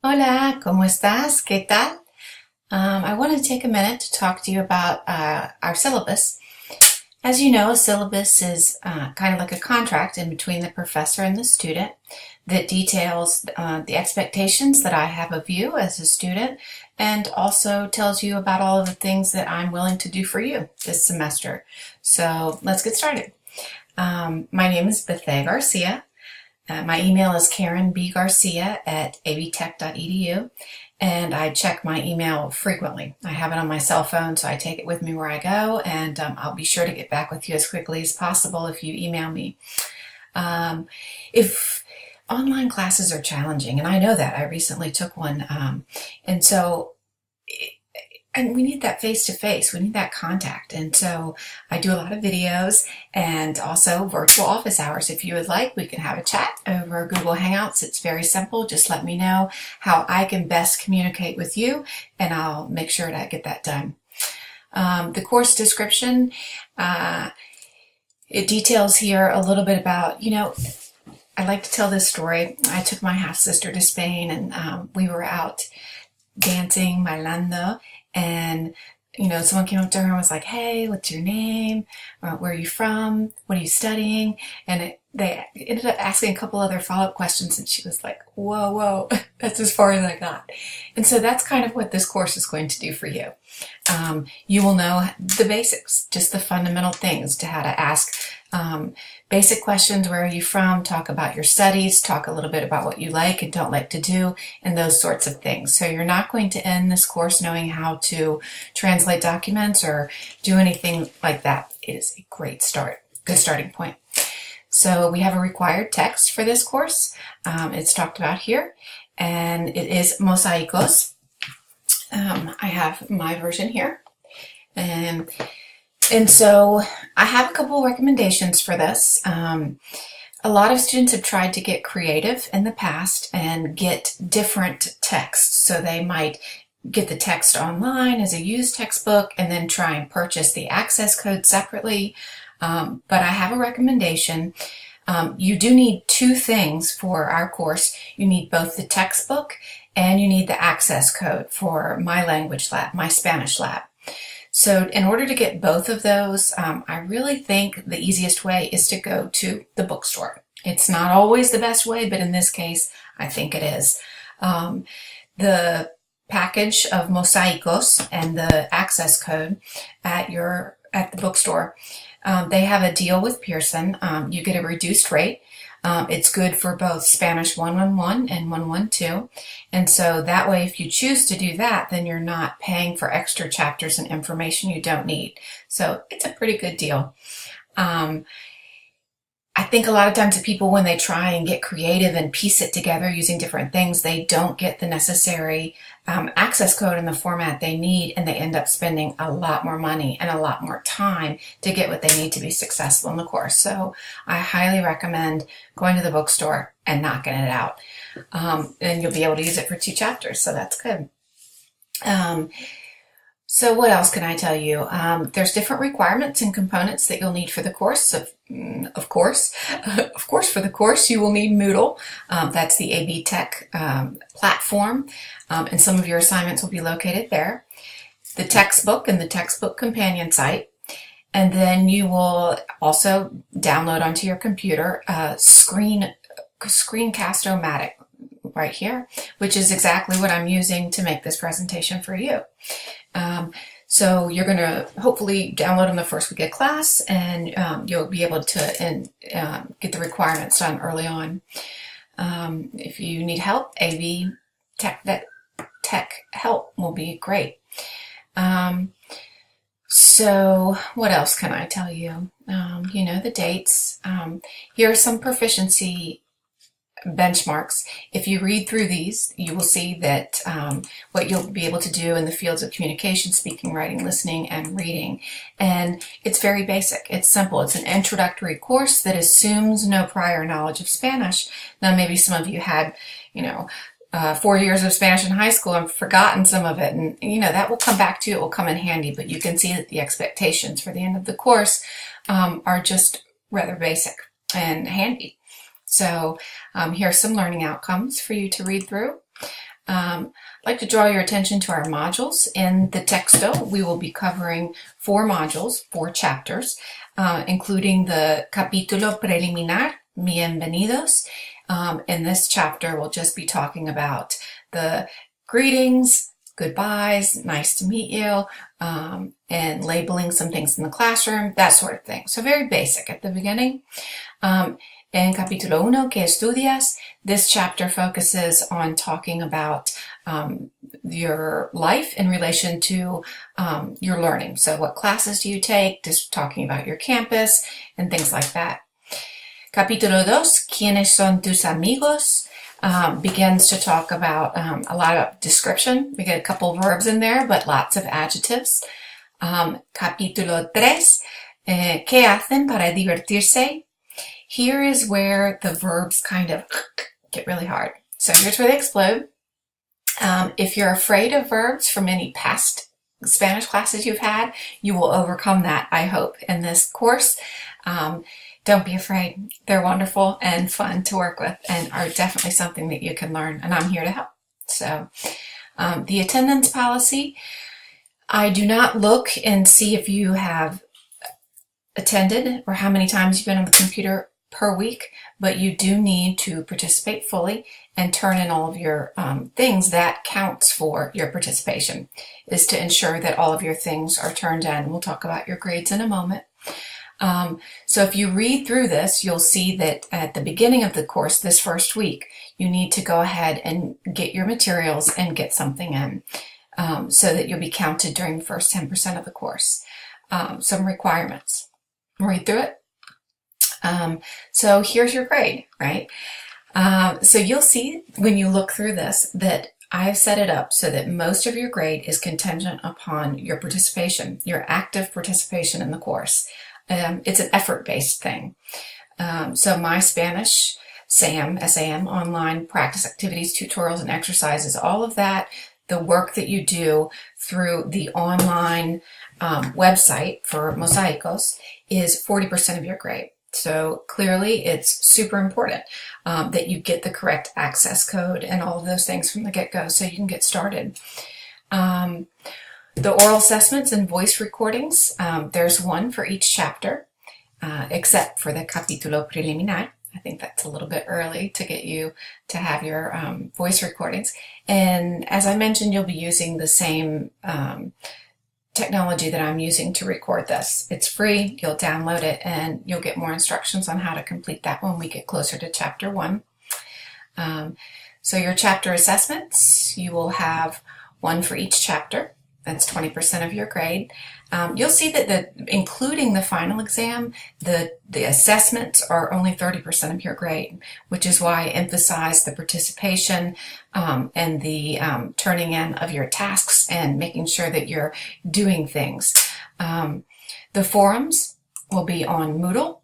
Hola, ¿cómo estás? ¿Qué tal? I want to take a minute to talk to you about our syllabus. As you know, a syllabus is kind of like a contract in between the professor and the student that details the expectations that I have of you as a student and also tells you about all of the things that I'm willing to do for you this semester. So let's get started. My name is Bethay Garcia. My email is karenbgarcia@abtech.edu, and I check my email frequently. I have it on my cell phone, so I take it with me where I go, and I'll be sure to get back with you as quickly as possible if you email me. If online classes are challenging, and I know that I recently took one, and so and we need that face to face. We need that contact. And so I do a lot of videos and also virtual office hours. If you would like, we can have a chat over Google Hangouts. It's very simple. Just let me know how I can best communicate with you, and I'll make sure to get that done. The course description, it details here a little bit about, I like to tell this story. I took my half sister to Spain, and we were out dancing, bailando, and someone came up to her and was like, "Hey, what's your name? Where are you from? What are you studying?" And they ended up asking a couple other follow-up questions, and she was like, "Whoa, whoa, that's as far as I got." And so that's kind of what this course is going to do for you. You will know the basics, just the fundamental things to how to ask basic questions. Where are you from? Talk about your studies, talk a little bit about what you like and don't like to do, and those sorts of things. So you're not going to end this course knowing how to translate documents or do anything like that. It is a great start, good starting point. So we have a required text for this course. It's talked about here, and it is Mosaicos. I have my version here. And so I have a couple of recommendations for this. A lot of students have tried to get creative in the past and get different texts. So they might get the text online as a used textbook and then try and purchase the access code separately. But I have a recommendation. You do need two things for our course. You need both the textbook and you need the access code for my language lab, my Spanish lab. So in order to get both of those, I really think the easiest way is to go to the bookstore. It's not always the best way, but in this case, I think it is. The package of Mosaicos and the access code at the bookstore, they have a deal with Pearson. You get a reduced rate. It's good for both Spanish 111 and 112. And so that way, if you choose to do that, then you're not paying for extra chapters and information you don't need. So it's a pretty good deal. I think a lot of times the people, when they try and get creative and piece it together using different things, they don't get the necessary access code in the format they need, and they end up spending a lot more money and a lot more time to get what they need to be successful in the course. So I highly recommend going to the bookstore and knocking it out. And you'll be able to use it for 2 chapters, so that's good. So what else can I tell you? There's different requirements and components that you'll need for the course. Of course, for the course, you will need Moodle. That's the AB Tech platform, and some of your assignments will be located there. The textbook and the textbook companion site. And then you will also download onto your computer Screencast-O-Matic right here, which is exactly what I'm using to make this presentation for you. So you're going to hopefully download them the first week of class, and you'll be able to get the requirements done early on. If you need help, AB Tech help will be great. So what else can I tell you? The dates. Here are some proficiency benchmarks. If you read through these, you will see that what you'll be able to do in the fields of communication, speaking, writing, listening, and reading. And it's very basic. It's simple. It's an introductory course that assumes no prior knowledge of Spanish. Now, maybe some of you had, 4 years of Spanish in high school and forgotten some of it. And, that will come back to you. It will come in handy. But you can see that the expectations for the end of the course are just rather basic and handy. So here are some learning outcomes for you to read through. I'd like to draw your attention to our modules. In the texto, we will be covering 4 modules, 4 chapters, including the capítulo preliminar, Bienvenidos. In this chapter, we'll just be talking about the greetings, goodbyes, nice to meet you, and labeling some things in the classroom, that sort of thing. So very basic at the beginning. En capítulo 1, ¿Qué estudias? This chapter focuses on talking about your life in relation to your learning. So what classes do you take? Just talking about your campus and things like that. Capítulo 2, ¿Quiénes son tus amigos? Begins to talk about a lot of description. We get a couple of verbs in there, but lots of adjectives. Capítulo 3, ¿Qué hacen para divertirse? Here is where the verbs kind of get really hard. So here's where they explode. If you're afraid of verbs from any past Spanish classes you've had, you will overcome that, I hope, in this course. Don't be afraid. They're wonderful and fun to work with and are definitely something that you can learn, and I'm here to help. So the attendance policy, I do not look and see if you have attended or how many times you've been on the computer per week, but you do need to participate fully and turn in all of your things. That counts for your participation, is to ensure that all of your things are turned in. We'll talk about your grades in a moment. So if you read through this, you'll see that at the beginning of the course, this first week, you need to go ahead and get your materials and get something in so that you'll be counted during the first 10% of the course. Some requirements. Read through it. So here's your grade, right? So you'll see when you look through this that I've set it up so that most of your grade is contingent upon your participation, your active participation in the course. It's an effort-based thing. So my Spanish, SAM, online practice activities, tutorials, and exercises, all of that, the work that you do through the online website for Mosaicos is 40% of your grade. So clearly it's super important that you get the correct access code and all of those things from the get-go so you can get started. The oral assessments and voice recordings, there's one for each chapter, except for the capítulo preliminar. I think that's a little bit early to get you to have your voice recordings. And as I mentioned, you'll be using the same technology that I'm using to record this. It's free, you'll download it, and you'll get more instructions on how to complete that when we get closer to chapter 1. So your chapter assessments, you will have one for each chapter. That's 20% of your grade. You'll see that including the final exam, the assessments are only 30% of your grade, which is why I emphasize the participation and the turning in of your tasks and making sure that you're doing things. The forums will be on Moodle.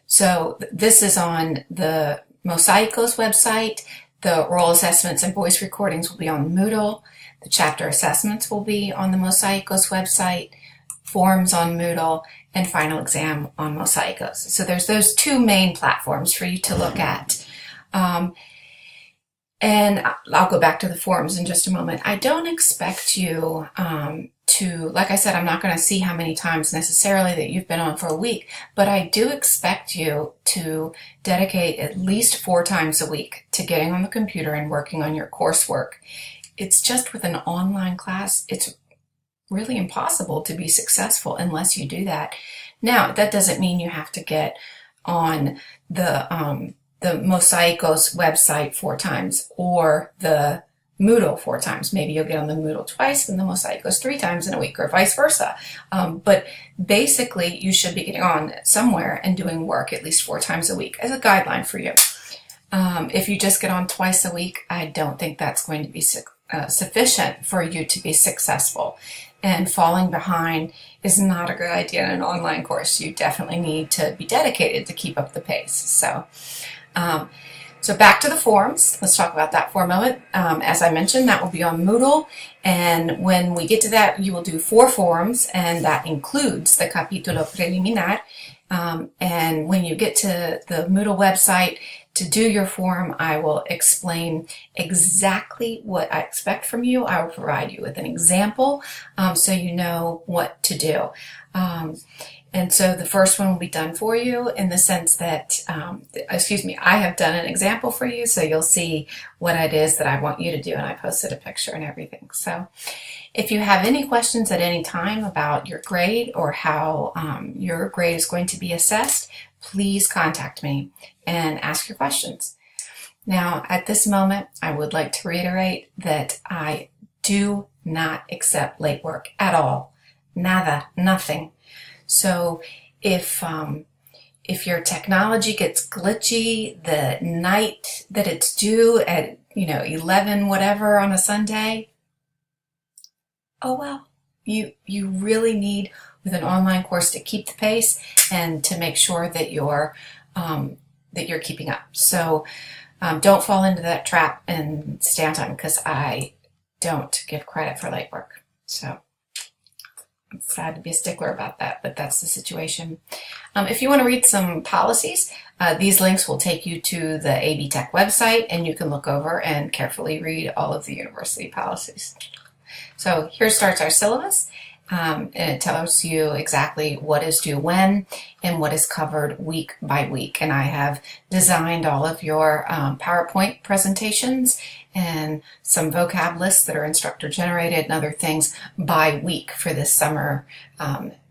So this is on the Mosaicos website. The oral assessments and voice recordings will be on Moodle. The chapter assessments will be on the Mosaicos website, forms on Moodle, and final exam on Mosaicos. So there's those 2 main platforms for you to look at. And I'll go back to the forums in just a moment. I don't expect you to, like I said, I'm not going to see how many times necessarily that you've been on for a week, but I do expect you to dedicate at least 4 times a week to getting on the computer and working on your coursework. It's just with an online class, it's really impossible to be successful unless you do that. Now, that doesn't mean you have to get on the Mosaicos website 4 times or the Moodle 4 times. Maybe you'll get on the Moodle twice and the Mosaicos 3 times in a week, or vice versa. But basically, you should be getting on somewhere and doing work at least 4 times a week as a guideline for you. If you just get on twice a week, I don't think that's going to be sufficient for you to be successful. And falling behind is not a good idea in an online course. You definitely need to be dedicated to keep up the pace. So back to the forums. Let's talk about that for a moment. As I mentioned, that will be on Moodle. And when we get to that, you will do 4 forums, and that includes the capítulo preliminar. And when you get to the Moodle website, to do your form, I will explain exactly what I expect from you. I will provide you with an example so you know what to do. And so the first one will be done for you in the sense that, I have done an example for you, so you'll see what it is that I want you to do, and I posted a picture and everything. So if you have any questions at any time about your grade or how your grade is going to be assessed, please contact me and ask your questions. Now, at this moment, I would like to reiterate that I do not accept late work at all. Nada, nothing. So if your technology gets glitchy the night that it's due at 11 whatever on a Sunday, oh well. You really need, with an online course, to keep the pace and to make sure that you're keeping up. So don't fall into that trap and stay on time, because I don't give credit for late work. So I'm sad to be a stickler about that, but that's the situation. If you want to read some policies, these links will take you to the AB Tech website, and you can look over and carefully read all of the university policies. So here starts our syllabus, and it tells you exactly what is due when and what is covered week by week. And I have designed all of your PowerPoint presentations and some vocab lists that are instructor generated and other things by week for this summer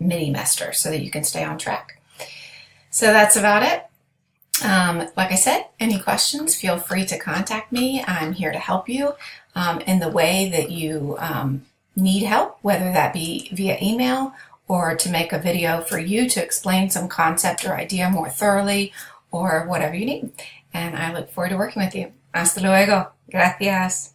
mini-mester, so that you can stay on track. So that's about it. Like I said, any questions, feel free to contact me. I'm here to help you in the way that you need help, whether that be via email or to make a video for you to explain some concept or idea more thoroughly, or whatever you need. And I look forward to working with you. Hasta luego. Gracias.